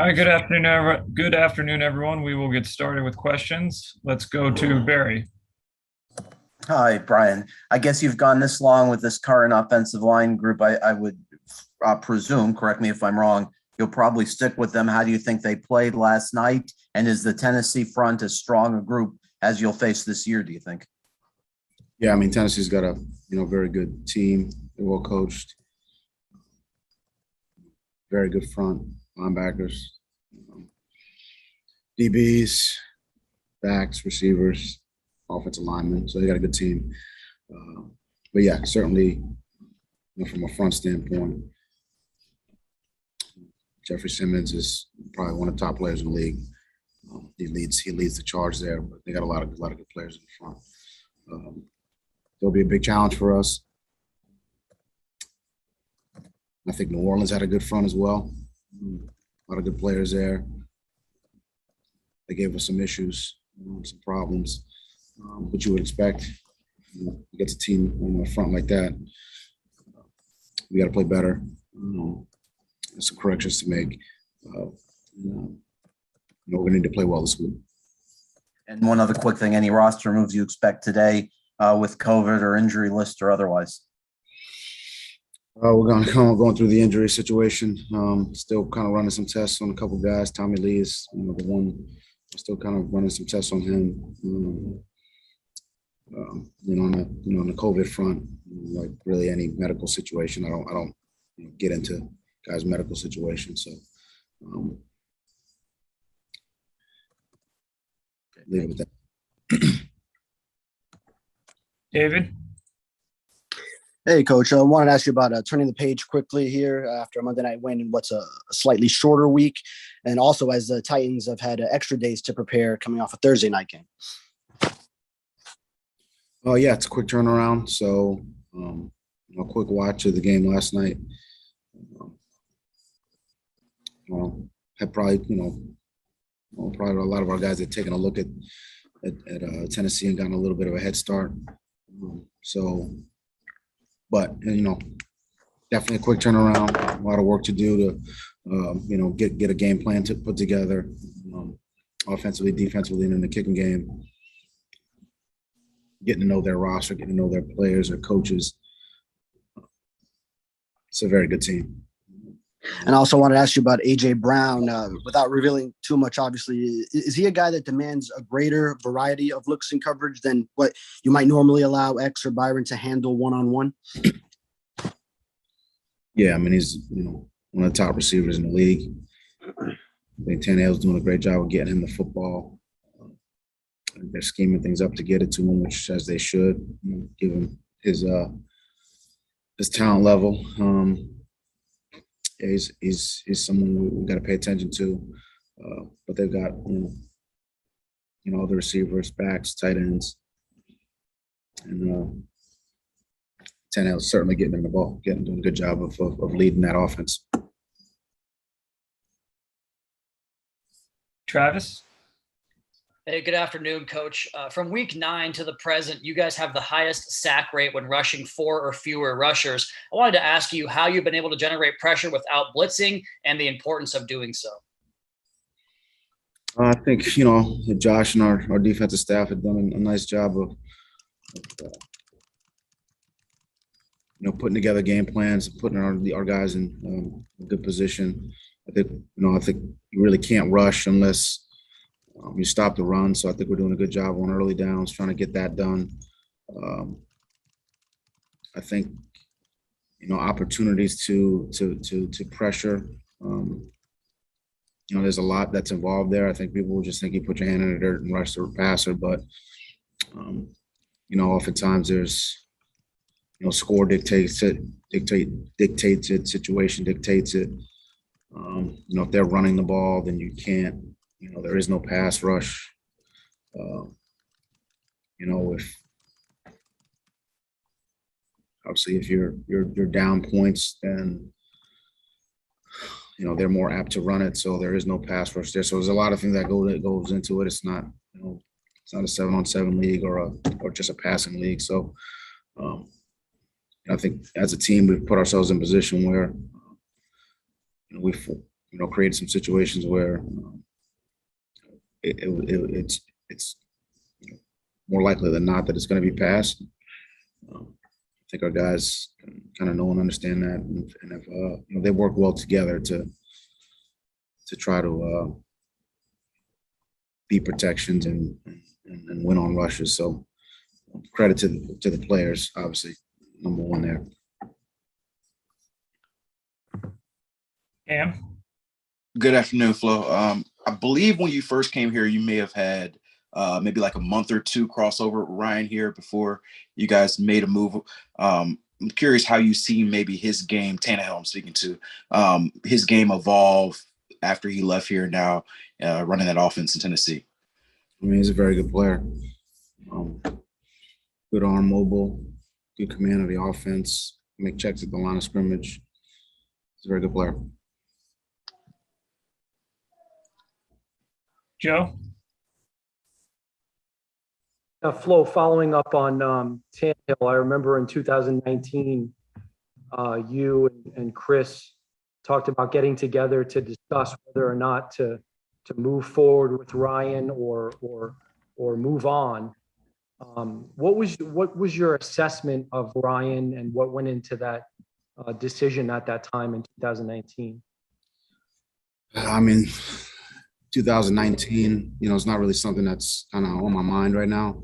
Hi, good afternoon, everyone. We will get started with questions. Let's go to Barry. Hi, Brian. I guess you've gone this long with this current offensive line group. I would presume, correct me if I'm wrong, you'll probably stick with them. How do you think they played last night? And is the Tennessee front as strong a group as you'll face this year, do you think? Yeah, I mean Tennessee's got a very good team. They're well coached, very good front linebackers, um, DBs, backs, receivers, offensive linemen. So they got a good team. Uh, but yeah, certainly from a front standpoint, Jeffrey Simmons is probably one of the top players in the league. He leads the charge there. But they got a lot of good players in the front. It'll be a big challenge for us. I think New Orleans had a good front as well. A lot of good players there. They gave us some issues, some problems, which you would expect. Against a team on the front like that, we got to play better. Some corrections to make. We're going to need to play well this week. And one other quick thing, any roster moves you expect today with COVID or injury list or otherwise? We're going through the injury situation. Still kind of running some tests on a couple guys. Tommy Lee is the one. Still kind of running some tests on him. On the COVID front, like really any medical situation, I don't get into guys' medical situations. So leave it with that. David. Hey, Coach. I wanted to ask you about turning the page quickly here after a Monday night win and what's a slightly shorter week. And also as the Titans have had extra days to prepare coming off a Thursday night game. Oh, yeah, it's a quick turnaround. So a quick watch of the game last night. Had probably, probably a lot of our guys had taken a look at Tennessee and gotten a little bit of a head start. But definitely a quick turnaround. A lot of work to do to, get a game plan to put together, offensively, defensively, and in the kicking game. Getting to know their roster, getting to know their players, their coaches. It's a very good team. And I also wanted to ask you about A.J. Brown. Without revealing too much, obviously, is he a guy that demands a greater variety of looks and coverage than what you might normally allow X or Byron to handle one-on-one? Yeah, I mean, he's, one of the top receivers in the league. I think Tannehill's doing a great job of getting him the football. They're scheming things up to get it to him, which as they should, given his talent level. Yeah, he's someone we've got to pay attention to. But they've got other receivers, backs, tight ends, and Tannehill's certainly getting him the ball, doing a good job of leading that offense. Travis. Hey, good afternoon, Coach. From week 9 to the present, you guys have the highest sack rate when rushing 4 or fewer rushers. I wanted to ask you how you've been able to generate pressure without blitzing and the importance of doing so. I think, Josh and our defensive staff have done a nice job of putting together game plans, putting our guys in a good position. I think you really can't rush unless you stop the run. So I think we're doing a good job on early downs, trying to get that done. I think, opportunities to pressure. There's a lot that's involved there. I think people will just think you put your hand in the dirt and rush the passer, but oftentimes there's score dictates it, situation dictates it. If they're running the ball, then you can't. There is no pass rush. If you're down points, then they're more apt to run it. So there is no pass rush there. So there's a lot of things that goes into it. It's not it's not a 7-on-7 league or just a passing league. So I think as a team we've put ourselves in a position where we created some situations where it's more likely than not that it's going to be passed. I think our guys kind of know and understand that, and if they work well together to try to beat protections and win on rushes. So credit to the players, obviously, number one there. Cam? Good afternoon, Flo. I believe when you first came here, you may have had maybe like a month or two crossover with Ryan here before you guys made a move. I'm curious how you see maybe his game, Tannehill I'm speaking to, his game evolve after he left here now running that offense in Tennessee. I mean, he's a very good player. Good arm, mobile, good command of the offense, make checks at the line of scrimmage. He's a very good player. Joe? Flo, following up on Tannehill, I remember in 2019, you and Chris talked about getting together to discuss whether or not to move forward with Ryan or move on. What was your assessment of Ryan and what went into that decision at that time in 2019? I mean, 2019, it's not really something that's kind of on my mind right now.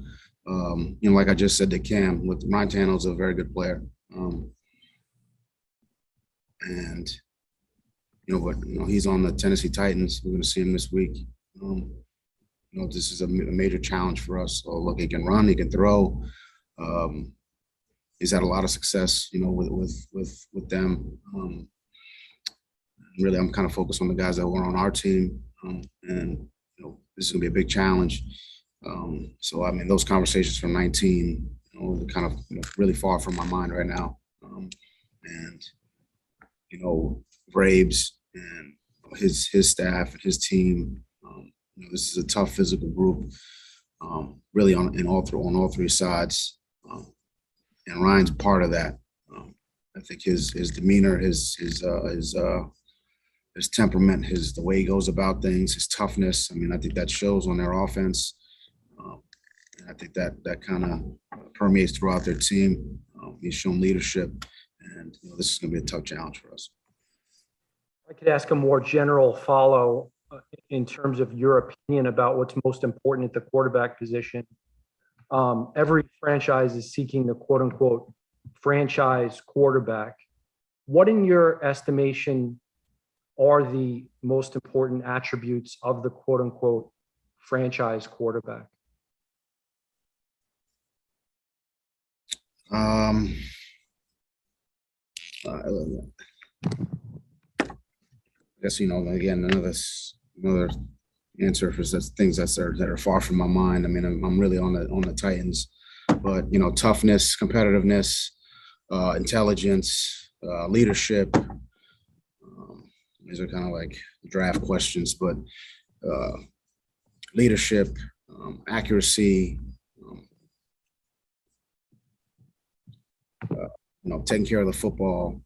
Like I just said to Cam, with Ryan Tannehill's a very good player. He's on the Tennessee Titans. We're going to see him this week. This is a major challenge for us. So look, he can run, he can throw. He's had a lot of success, with them. Really, I'm kind of focused on the guys that were on our team. This is going to be a big challenge. So, I mean, those conversations from 19, are kind of really far from my mind right now. Braves and his staff and his team. This is a tough physical group, really on all three sides. And Ryan's part of that. I think his demeanor, his temperament, the way he goes about things, his toughness. I mean, I think that shows on their offense. And I think that kind of permeates throughout their team. He's shown leadership, and this is going to be a tough challenge for us. I could ask a more general follow in terms of your opinion about what's most important at the quarterback position. Every franchise is seeking the quote unquote franchise quarterback. What, in your estimation, are the most important attributes of the quote unquote franchise quarterback? I guess, again, another answer for things that are far from my mind. I mean, I'm really on the Titans, but toughness, competitiveness, intelligence, leadership. These are kind of like draft questions, but leadership, accuracy, taking care of the football.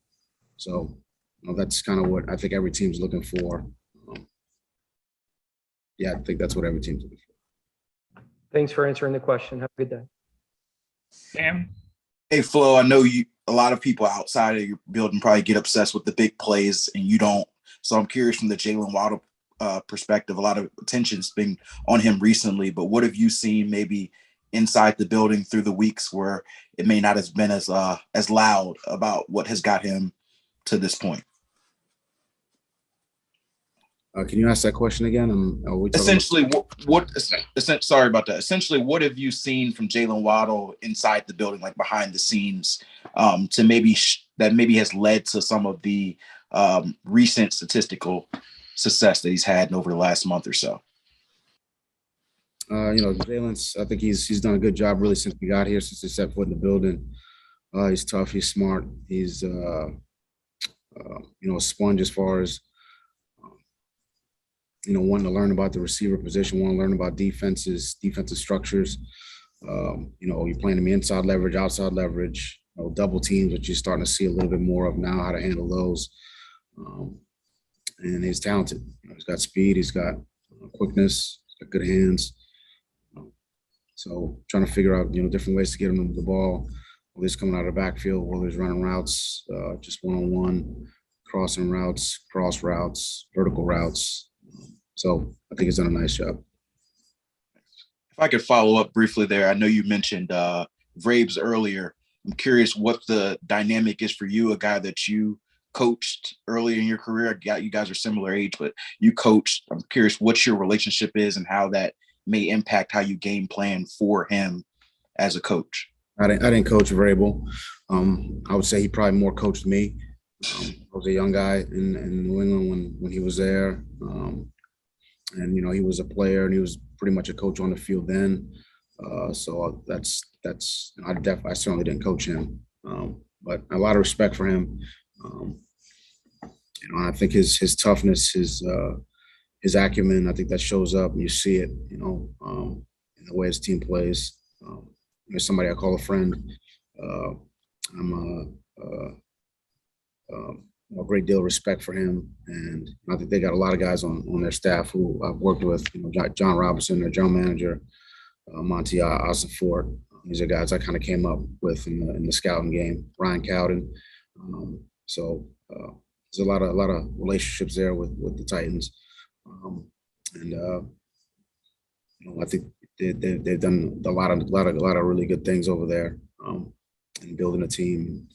So, that's kind of what I think every team's looking for. I think that's what every team's looking for. Thanks for answering the question. Have a good day. Cam? Hey, Flo, I know a lot of people outside of your building probably get obsessed with the big plays, and you don't. So I'm curious from the Jalen Waddle perspective. A lot of attention's been on him recently, but what have you seen maybe inside the building through the weeks where it may not have been as loud about what has got him to this point? Can you ask that question again? Essentially, sorry about that. Essentially, what have you seen from Jalen Waddle inside the building, like behind the scenes, to maybe that maybe has led to some of the recent statistical success that he's had over the last month or so? Jalen's, I think he's done a good job really since he got here, since he set foot in the building. He's tough, he's smart, he's a sponge as far as wanting to learn about the receiver position, want to learn about defensive structures. You're playing them inside leverage, outside leverage, double teams, which you're starting to see a little bit more of now, how to handle those. and he's talented. He's got speed, he's got quickness, he's got good hands. So trying to figure out, different ways to get him the ball, whether he's coming out of the backfield, whether he's running routes, just one-on-one, crossing routes, cross routes, vertical routes. So I think he's done a nice job. If I could follow up briefly there, I know you mentioned Vrabes earlier. I'm curious what the dynamic is for you, a guy that you coached early in your career. You guys are similar age, but you coached. I'm curious what your relationship is and how that may impact how you game plan for him as a coach. I didn't coach Vrabel. I would say he probably more coached me. I was a young guy in New England when he was there. And, he was a player and he was pretty much a coach on the field then. So I certainly didn't coach him. But a lot of respect for him. I think his toughness, his acumen, I think that shows up and you see it, in the way his team plays. There's somebody I call a friend. I'm a great deal of respect for him, and I think they got a lot of guys on their staff who I've worked with. John Robinson, their general manager, Monty Ossenfort. These are guys I kind of came up with in the scouting game. Ryan Cowden. So there's a lot of relationships there with the Titans, I think they've done a lot of really good things over there, in building a team,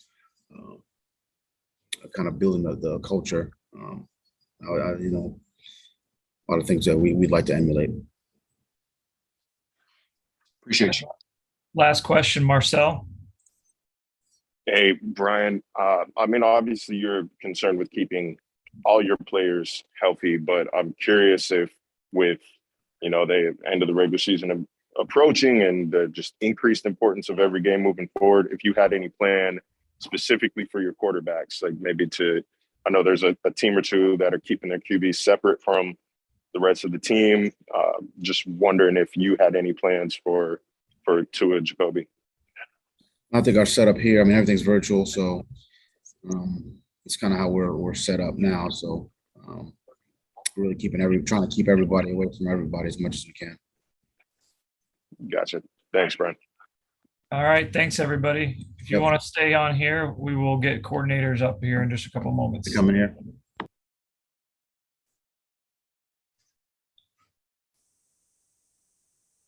kind of building the culture. A lot of things that we'd like to emulate. Appreciate you. Last question, Marcel. Hey, Brian. Obviously you're concerned with keeping all your players healthy, but I'm curious if with, the end of the regular season approaching and the just increased importance of every game moving forward, if you had any plan specifically for your quarterbacks, like maybe I know there's a team or two that are keeping their QBs separate from the rest of the team. Just wondering if you had any plans for Tua Jacoby. I think our setup here, everything's virtual, so it's kind of how we're set up now. So really trying to keep everybody away from everybody as much as we can. Gotcha. Thanks, Brian. All right. Thanks, everybody. If you want to stay on here, we will get coordinators up here in just a couple moments. Coming here.